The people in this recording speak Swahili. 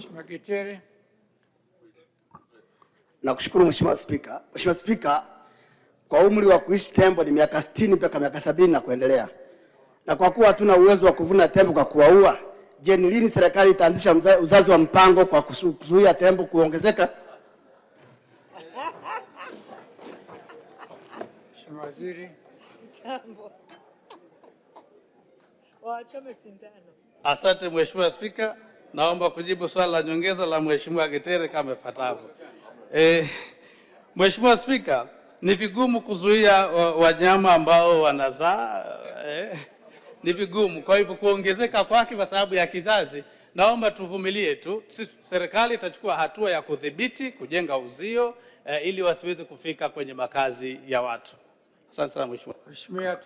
Mheshimiwa Getere. Nakushukuru Mheshimiwa Spika. Mheshimiwa Spika, kwa umri wa kuishi tembo ni miaka 60 mpaka miaka 70 na kuendelea. Na kwa kuwa hatuna uwezo wa kuvuna tembo kwa kuwaua, je, ni lini serikali itaanzisha uzazi wa mpango kwa kuzuia tembo kuongezeka? Mheshimiwa Waziri. Wachome sindano. Asante Mheshimiwa Spika, naomba kujibu swali la nyongeza la Mheshimiwa Getere kama ifuatavyo. Mheshimiwa Spika, ni vigumu kuzuia wanyama ambao wanazaa, ni vigumu. Kwa hivyo kuongezeka kwake kwa sababu ya kizazi, naomba tuvumilie tu. Serikali itachukua hatua ya kudhibiti, kujenga uzio ili wasiweze kufika kwenye makazi ya watu. Asante sana Mheshimiwa.